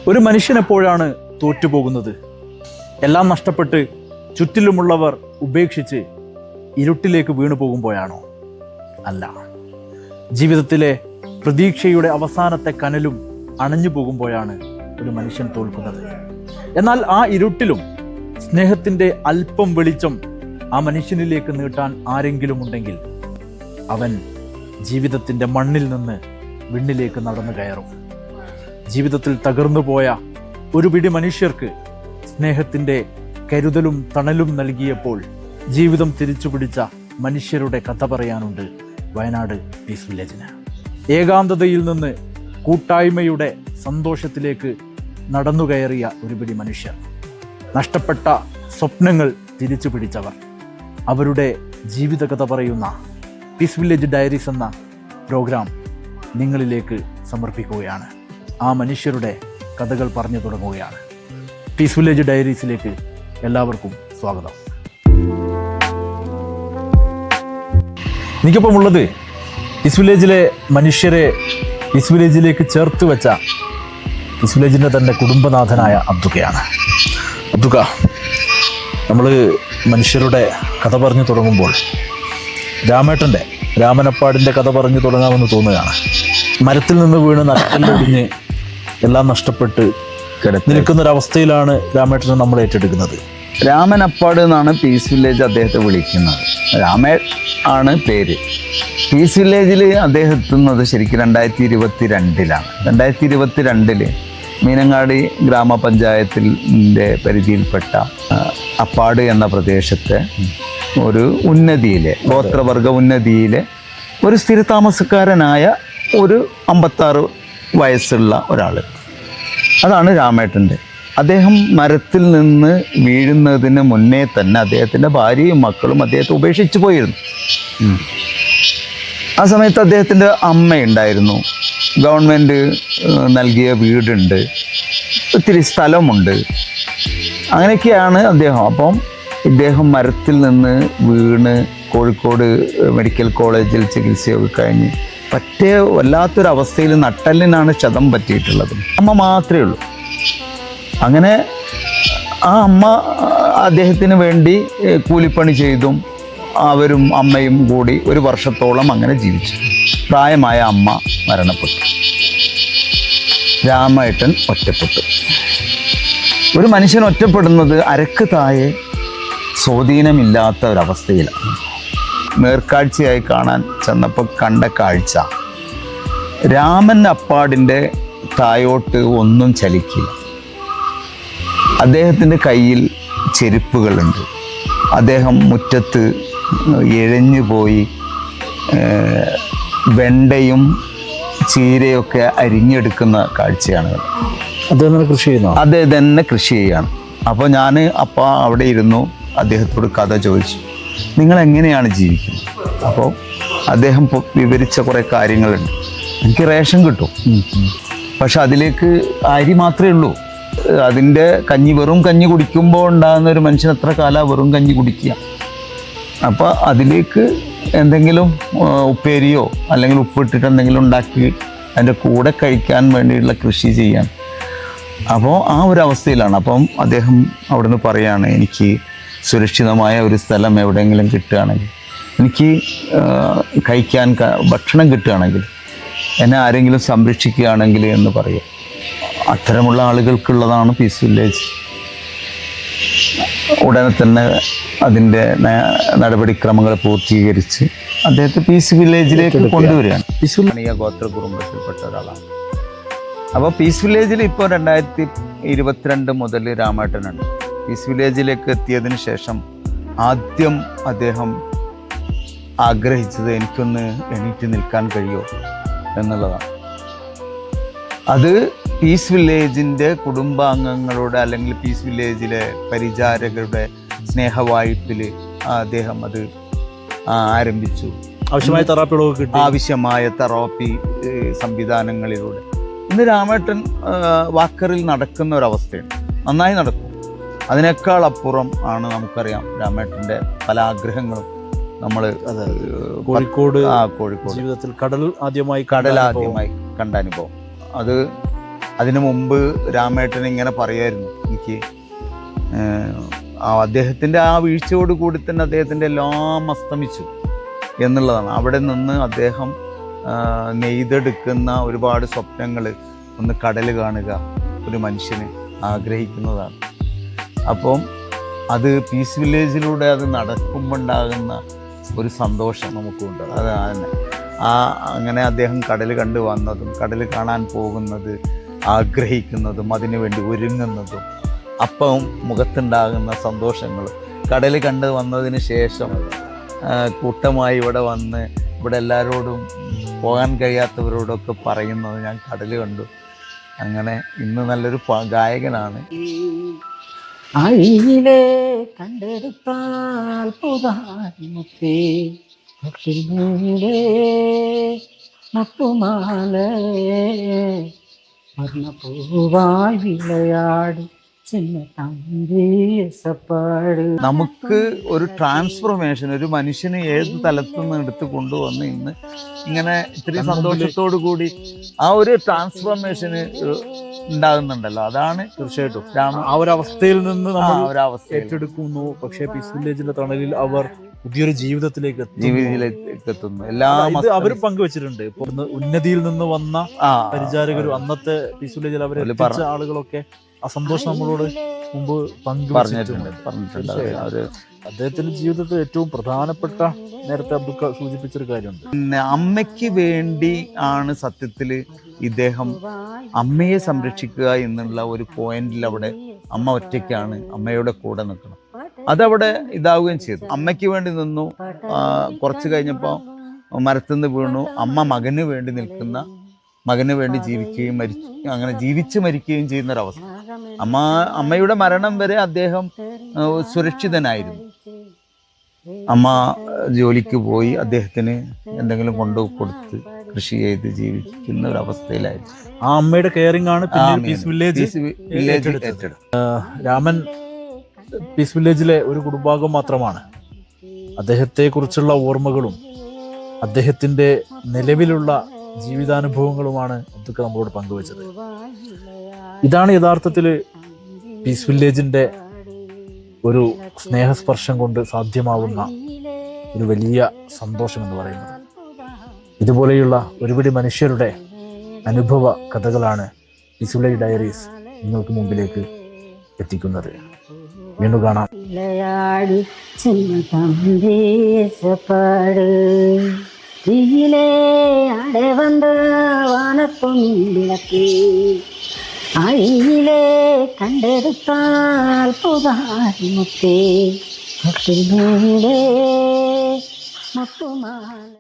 ഒരു മനുഷ്യൻ എപ്പോഴാണ് തോറ്റുപോകുന്നത്? എല്ലാം നഷ്ടപ്പെട്ട് ചുറ്റിലുമുള്ളവർ ഉപേക്ഷിച്ച് ഇരുട്ടിലേക്ക് വീണു പോകുമ്പോഴാണോ? അല്ല, ജീവിതത്തിലെ പ്രതീക്ഷയുടെ അവസാനത്തെ കനലും അണഞ്ഞു പോകുമ്പോഴാണ് ഒരു മനുഷ്യൻ തോൽക്കുന്നത്. എന്നാൽ ആ ഇരുട്ടിലും സ്നേഹത്തിൻ്റെ അല്പം വെളിച്ചം ആ മനുഷ്യനിലേക്ക് നീട്ടാൻ ആരെങ്കിലും ഉണ്ടെങ്കിൽ അവൻ ജീവിതത്തിൻ്റെ മണ്ണിൽ നിന്ന് വിണ്ണിലേക്ക് നടന്നു കയറും. ജീവിതത്തിൽ തകർന്നു പോയ ഒരു പിടി മനുഷ്യർക്ക് സ്നേഹത്തിൻ്റെ കരുതലും തണലും നൽകിയപ്പോൾ ജീവിതം തിരിച്ചു പിടിച്ച മനുഷ്യരുടെ കഥ പറയാനുണ്ട് വയനാട് പീസ് വില്ലേജിന്. ഏകാന്തതയിൽ നിന്ന് കൂട്ടായ്മയുടെ സന്തോഷത്തിലേക്ക് നടന്നു കയറിയ ഒരു പിടി മനുഷ്യർ, നഷ്ടപ്പെട്ട സ്വപ്നങ്ങൾ തിരിച്ചു പിടിച്ചവർ, അവരുടെ ജീവിതകഥ പറയുന്ന പീസ് വില്ലേജ് ഡയറീസ് എന്ന പ്രോഗ്രാം നിങ്ങളിലേക്ക് സമർപ്പിക്കുകയാണ്. ആ മനുഷ്യരുടെ കഥകൾ പറഞ്ഞു തുടങ്ങുകയാണ്. പീസ് വില്ലേജ് ഡയറീസിലേക്ക് എല്ലാവർക്കും സ്വാഗതം. എനിക്കിപ്പം ഉള്ളത് പീസ് വില്ലേജിലെ മനുഷ്യരെ പീസ് വില്ലേജിലേക്ക് ചേർത്ത് വെച്ച പീസ് വില്ലേജിൻ്റെ തന്നെ കുടുംബനാഥനായ അബ്ദുക്കയാണ്. അബ്ദുക്ക, നമ്മൾ മനുഷ്യരുടെ കഥ പറഞ്ഞു തുടങ്ങുമ്പോൾ രാമനപ്പാടിൻ്റെ കഥ പറഞ്ഞു തുടങ്ങാമെന്ന് തോന്നുകയാണ്. മരത്തിൽ നിന്ന് വീണ് നട്ടലൊടിഞ്ഞ് എല്ലാം നഷ്ടപ്പെട്ട് നിൽക്കുന്നൊരവസ്ഥയിലാണ് രാമേട്ടനെ നമ്മൾ ഏറ്റെടുക്കുന്നത്. രാമനപ്പാട് എന്നാണ് പീസ് വില്ലേജ് അദ്ദേഹത്തെ വിളിക്കുന്നത്. രാമേ ആണ് പേര്. പീസ് വില്ലേജിൽ അദ്ദേഹം എത്തുന്നത് ശരിക്കും 2022 2022 മീനങ്ങാടി ഗ്രാമപഞ്ചായത്തിൻ്റെ പരിധിയിൽപ്പെട്ട അപ്പാട് എന്ന പ്രദേശത്തെ ഒരു ഉന്നതിയിലെ ഗോത്രവർഗ ഉന്നതിയിലെ ഒരു സ്ഥിരതാമസക്കാരനായ ഒരു 56 വയസ്സുള്ള ഒരാൾ, അതാണ് രാമേട്ടൻ്റെ. അദ്ദേഹം മരത്തിൽ നിന്ന് വീഴുന്നതിന് മുന്നേ തന്നെ അദ്ദേഹത്തിൻ്റെ ഭാര്യയും മക്കളും അദ്ദേഹത്തെ ഉപേക്ഷിച്ച് പോയിരുന്നു. ആ സമയത്ത് അദ്ദേഹത്തിൻ്റെ അമ്മയുണ്ടായിരുന്നു, ഗവൺമെൻറ് നൽകിയ വീടുണ്ട്, ഒത്തിരി സ്ഥലമുണ്ട്, അങ്ങനെയൊക്കെയാണ് അദ്ദേഹം. അപ്പം ഇദ്ദേഹം മരത്തിൽ നിന്ന് വീണ് കോഴിക്കോട് മെഡിക്കൽ കോളേജിൽ ചികിത്സയൊക്കെ കഴിഞ്ഞ് പറ്റിയ വല്ലാത്തൊരവസ്ഥയിൽ നട്ടെല്ലിനാണ് ക്ഷതം പറ്റിയിട്ടുള്ളത്. അമ്മ മാത്രമേ ഉള്ളൂ. അങ്ങനെ ആ അമ്മ അദ്ദേഹത്തിന് വേണ്ടി കൂലിപ്പണി ചെയ്തും അവരും അമ്മയും കൂടി 1 വർഷത്തോളം അങ്ങനെ ജീവിച്ചു. പ്രായമായ അമ്മ മരണപ്പെട്ടു. രാമേട്ടൻ ഒറ്റപ്പെട്ടു. ഒരു മനുഷ്യൻ ഒറ്റപ്പെടുന്നത് അരക്ക് താഴെ സ്വാധീനമില്ലാത്ത ഒരവസ്ഥയിലാണ്. നേർക്കാഴ്ചയായി കാണാൻ ചെന്നപ്പോൾ കണ്ട കാഴ്ച, രാമൻ അപ്പാടിൻ്റെ തായോട്ട് ഒന്നും ചലിക്കില്ല. അദ്ദേഹത്തിൻ്റെ കയ്യിൽ ചെരുപ്പുകളുണ്ട്. അദ്ദേഹം മുറ്റത്ത് ഇഴഞ്ഞു പോയി വെണ്ടയും ചീരയൊക്കെ അരിഞ്ഞെടുക്കുന്ന കാഴ്ചയാണ്. അദ്ദേഹം കൃഷി ചെയ്യുന്നു. അദ്ദേഹം തന്നെ കൃഷി ചെയ്യാണ്. അപ്പോൾ ഞാൻ അവിടെ ഇരുന്നു അദ്ദേഹത്തോട് കഥ ചോദിച്ചു, നിങ്ങൾ എങ്ങനെയാണ് ജീവിക്കുന്നത്? അപ്പോൾ അദ്ദേഹം വിവരിച്ച കുറേ കാര്യങ്ങളുണ്ട്. എനിക്ക് റേഷൻ കിട്ടും, പക്ഷെ അതിലേക്ക് അരി മാത്രമേ ഉള്ളൂ. അതിൻ്റെ വെറും കഞ്ഞി കുടിക്കുമ്പോൾ ഉണ്ടാകുന്ന ഒരു മനുഷ്യൻ എത്ര കാലം വെറും കഞ്ഞി കുടിക്കുക? അപ്പോൾ അതിലേക്ക് എന്തെങ്കിലും ഉപ്പേരിയോ അല്ലെങ്കിൽ ഉപ്പിട്ടിട്ട് എന്തെങ്കിലും ഉണ്ടാക്കി അതിൻ്റെ കൂടെ കഴിക്കാൻ വേണ്ടിയുള്ള കൃഷി ചെയ്യാൻ. അപ്പോൾ ആ ഒരു അവസ്ഥയിലാണ്. അപ്പം അദ്ദേഹം അവിടുന്ന് പറയാണ്, എനിക്ക് സുരക്ഷിതമായ ഒരു സ്ഥലം എവിടെയെങ്കിലും കിട്ടുകയാണെങ്കിൽ, എനിക്ക് കഴിക്കാൻ ഭക്ഷണം കിട്ടുകയാണെങ്കിൽ, എന്നെ ആരെങ്കിലും സംരക്ഷിക്കുകയാണെങ്കിൽ എന്ന് പറയും. അത്തരമുള്ള ആളുകൾക്കുള്ളതാണ് പീസ് വില്ലേജ്. ഉടനെ തന്നെ അതിൻ്റെ നടപടിക്രമങ്ങൾ പൂർത്തീകരിച്ച് അദ്ദേഹത്തെ പീസ് വില്ലേജിലേക്ക് കൊണ്ടുവരികയാണ്. ഗോത്ര കുടുംബത്തിൽപ്പെട്ട ഒരാളാണ്. അപ്പോൾ പീസ് വില്ലേജിൽ ഇപ്പോൾ 2022 മുതൽ രാമേട്ടനുണ്ട്. പീസ് വില്ലേജിലേക്ക് എത്തിയതിന് ശേഷം ആദ്യം അദ്ദേഹം ആഗ്രഹിച്ചത് എനിക്കൊന്ന് എണീറ്റ് നിൽക്കാൻ കഴിയുമോ എന്നുള്ളതാണ്. അത് പീസ് വില്ലേജിൻ്റെ കുടുംബാംഗങ്ങളുടെ അല്ലെങ്കിൽ പീസ് വില്ലേജിലെ പരിചാരകരുടെ സ്നേഹവായ്പിൽ അദ്ദേഹം അത് ആരംഭിച്ചു. ആവശ്യമായ തെറാപ്പി സംവിധാനങ്ങളിലൂടെ ഇന്ന് രാമേട്ടൻ വാക്കറിൽ നടക്കുന്ന ഒരവസ്ഥയുണ്ട്. നന്നായി നടക്കും. അതിനേക്കാൾ അപ്പുറം ആണ് നമുക്കറിയാം രാമേട്ടൻ്റെ പല ആഗ്രഹങ്ങളും. നമ്മൾ കോഴിക്കോട് ജീവിതത്തിൽ കടൽ ആദ്യമായി കണ്ട അനുഭവം, അത് അതിനു മുമ്പ് രാമേട്ടൻ ഇങ്ങനെ പറയുമായിരുന്നു എനിക്ക്, അദ്ദേഹത്തിൻ്റെ ആ വീഴ്ചയോട് കൂടി തന്നെ അദ്ദേഹത്തിൻ്റെ എല്ലാം അസ്തമിച്ചു എന്നുള്ളതാണ്. അവിടെ നിന്ന് അദ്ദേഹം നെയ്തെടുക്കുന്ന ഒരുപാട് സ്വപ്നങ്ങൾ, ഒന്ന് കടൽ കാണുക ഒരു മനുഷ്യന് ആഗ്രഹിക്കുന്നതാണ്. അപ്പം അത് പീസ് വില്ലേജിലൂടെ അത് നടക്കുമ്പോൾ ഉണ്ടാകുന്ന ഒരു സന്തോഷം നമുക്കുണ്ട്. അതാണ് അങ്ങനെ അദ്ദേഹം കടൽ കണ്ടു വന്നതും കടൽ കാണാൻ പോകുന്നത്, ആഗ്രഹിക്കുന്നതും അതിനുവേണ്ടി ഒരുങ്ങുന്നതും, അപ്പം മുഖത്തുണ്ടാകുന്ന സന്തോഷങ്ങളും, കടൽ കണ്ടു വന്നതിന് ശേഷം കൂട്ടമായി ഇവിടെ വന്ന് ഇവിടെ എല്ലാവരോടും പോകാൻ കഴിയാത്തവരോടൊക്കെ പറയുന്നത് ഞാൻ കടൽ കണ്ടു. അങ്ങനെ ഇന്ന് നല്ലൊരു ഗായകനാണ്. ആയിലെ കണ്ടെടുത്താൽ പുതാമുത്തേ മുത്തുമാല വർണ്ണപ്പൂവായി വിളയാടി ചിന്ന തമ്പീസപ്പാട്. നമുക്ക് ഒരു ട്രാൻസ്ഫോർമേഷൻ, ഒരു മനുഷ്യന് ഏത് തലത്തു നിന്ന് എടുത്ത് കൊണ്ടുവന്ന് ഇന്ന് ഇങ്ങനെ ഇത്രയും സന്തോഷത്തോടു കൂടി ആ ഒരു ട്രാൻസ്ഫോർമേഷന് ഉണ്ടാകുന്നുണ്ടല്ലോ. അതാണ് തീർച്ചയായിട്ടും ആ ഒരു അവസ്ഥയിൽ നിന്ന് നമ്മൾ ഒരവസ്ഥ ഏറ്റെടുക്കുന്നു. പക്ഷേ പീസ് വില്ലേജിന്റെ തണലിൽ അവർ പുതിയൊരു ജീവിതത്തിലേക്ക് എത്തുന്നു. എല്ലാ അവരും പങ്കുവെച്ചിട്ടുണ്ട്. ഇപ്പൊ ഉന്നതിയിൽ നിന്ന് വന്ന പരിചാരകരും അന്നത്തെ പീസ് വില്ലേജിൽ അവരെ എത്തിച്ച ആളുകളൊക്കെ ആ സന്തോഷം നമ്മളോട് മുമ്പ് പറഞ്ഞിട്ടുണ്ട്. അദ്ദേഹത്തിന്റെ ജീവിതത്തിൽ ഏറ്റവും പ്രധാനപ്പെട്ട, നേരത്തെ അബ്ദുക്ക സൂചിപ്പിച്ചൊരു കാര്യമുണ്ട്. പിന്നെ അമ്മയ്ക്ക് വേണ്ടി ആണ് സത്യത്തിൽ ഇദ്ദേഹം അമ്മയെ സംരക്ഷിക്കുക എന്നുള്ള ഒരു പോയിന്റിൽ അവിടെ അമ്മ ഒറ്റയ്ക്കാണ്, അമ്മയുടെ കൂടെ നിൽക്കണം. അതവിടെ ഇതാവുകയും ചെയ്തു. അമ്മയ്ക്ക് വേണ്ടി നിന്നു. കുറച്ച് കഴിഞ്ഞപ്പോൾ മരത്തുനിന്ന് വീണു. അമ്മ മകന് വേണ്ടി നിൽക്കുന്ന, മകന് വേണ്ടി ജീവിക്കുകയും അങ്ങനെ ജീവിച്ച് മരിക്കുകയും ചെയ്യുന്നൊരവസ്ഥ. അമ്മയുടെ മരണം വരെ അദ്ദേഹം സുരക്ഷിതനായിരുന്നു. അമ്മ ജോലിക്ക് പോയി അദ്ദേഹത്തിന് എന്തെങ്കിലും കൊണ്ടു കൊടുത്ത് കൃഷി ചെയ്ത് ജീവിക്കുന്ന ഒരു അവസ്ഥയിലായിരുന്നു. ആ അമ്മയുടെ കെയറിംഗ് ആണ് പീസ് വില്ലേജ് ഏറ്റെടുത്തത്. രാമൻ പീസ് വില്ലേജിലെ ഒരു കുടുംബാംഗം മാത്രമാണ്. അദ്ദേഹത്തെ കുറിച്ചുള്ള ഓർമ്മകളും അദ്ദേഹത്തിന്റെ നിലവിലുള്ള ജീവിതാനുഭവങ്ങളുമാണ് അതൊക്കെ നമ്മളോട് പങ്കുവച്ചത്. ഇതാണ് യഥാർത്ഥത്തിൽ പീസ് വില്ലേജിന്റെ ഒരു സ്നേഹസ്പർശം കൊണ്ട് സാധ്യമാവുന്ന ഒരു വലിയ സന്തോഷം എന്ന് പറയുന്നത്. ഇതുപോലെയുള്ള ഒരുപിടി മനുഷ്യരുടെ അനുഭവ കഥകളാണ് പീസ് വില്ലേജ് ഡയറീസ് നിങ്ങൾക്ക് മുമ്പിലേക്ക് എത്തിക്കുന്നത്. വീണ്ടും കാണാം. அடை வந்த வானத்தும் விளக்கே அழியிலே கண்டெடுத்தால் புதாரி முத்தே முத்துமாலை.